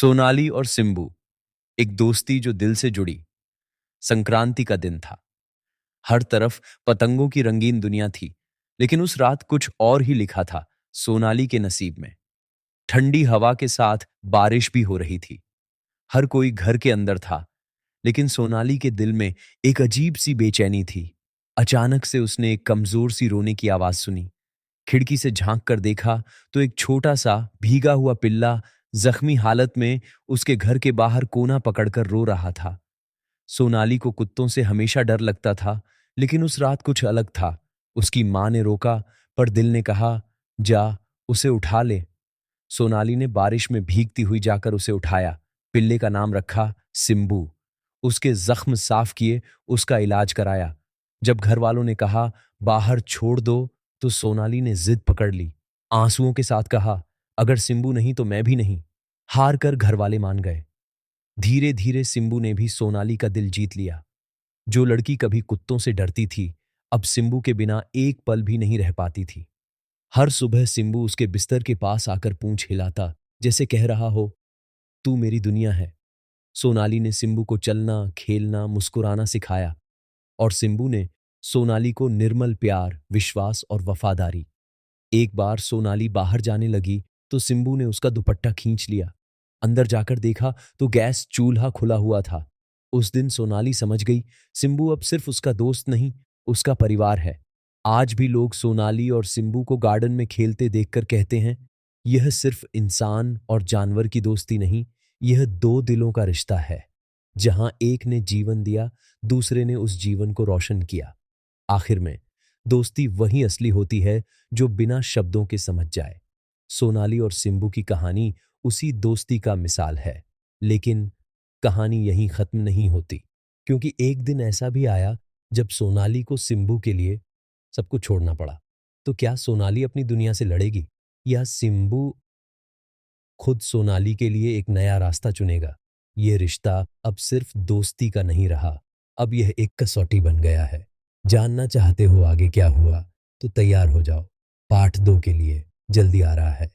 सोनाली और सिंबू, एक दोस्ती जो दिल से जुड़ी। संक्रांति का दिन था। हर तरफ पतंगों की रंगीन दुनिया थी, लेकिन उस रात कुछ और ही लिखा था सोनाली के नसीब में। ठंडी हवा के साथ बारिश भी हो रही थी। हर कोई घर के अंदर था, लेकिन सोनाली के दिल में एक अजीब सी बेचैनी थी। अचानक से उसने एक कमजोर सी रोने की आवाज सुनी। खिड़की से झांक कर देखा तो एक छोटा सा भीगा हुआ पिल्ला जख्मी हालत में उसके घर के बाहर कोना पकड़कर रो रहा था। सोनाली को कुत्तों से हमेशा डर लगता था, लेकिन उस रात कुछ अलग था। उसकी मां ने रोका, पर दिल ने कहा, जा, उसे उठा ले। सोनाली ने बारिश में भीगती हुई जाकर उसे उठाया। पिल्ले का नाम रखा सिंबू। उसके जख्म साफ किए, उसका इलाज कराया। जब घर वालों ने कहा बाहर छोड़ दो, तो सोनाली ने जिद पकड़ ली। आंसुओं के साथ कहा, अगर सिंबू नहीं तो मैं भी नहीं। हार कर घर वाले मान गए। धीरे धीरे सिंबू ने भी सोनाली का दिल जीत लिया। जो लड़की कभी कुत्तों से डरती थी, अब सिंबू के बिना एक पल भी नहीं रह पाती थी। हर सुबह सिंबू उसके बिस्तर के पास आकर पूंछ हिलाता, जैसे कह रहा हो, तू मेरी दुनिया है। सोनाली ने सिंबू को चलना, खेलना, मुस्कुराना सिखाया, और सिंबू ने सोनाली को निर्मल प्यार, विश्वास और वफादारी। एक बार सोनाली बाहर जाने लगी तो सिंबू ने उसका दुपट्टा खींच लिया। अंदर जाकर देखा तो गैस चूल्हा खुला हुआ था। उस दिन सोनाली समझ गई, सिंबू अब सिर्फ उसका दोस्त नहीं, उसका परिवार है। आज भी लोग सोनाली और सिंबू को गार्डन में खेलते देखकर कहते हैं, यह सिर्फ इंसान और जानवर की दोस्ती नहीं, यह दो दिलों का रिश्ता है। जहां एक ने जीवन दिया, दूसरे ने उस जीवन को रोशन किया। आखिर में दोस्ती वही असली होती है जो बिना शब्दों के समझ जाए। सोनाली और सिंबू की कहानी उसी दोस्ती का मिसाल है। लेकिन कहानी यहीं खत्म नहीं होती, क्योंकि एक दिन ऐसा भी आया जब सोनाली को सिंबू के लिए सब कुछ छोड़ना पड़ा। तो क्या सोनाली अपनी दुनिया से लड़ेगी, या सिंबू खुद सोनाली के लिए एक नया रास्ता चुनेगा? ये रिश्ता अब सिर्फ दोस्ती का नहीं रहा, अब यह एक कसौटी बन गया है। जानना चाहते हो आगे क्या हुआ? तो तैयार हो जाओ, पार्ट 2 के लिए जल्दी आ रहा है।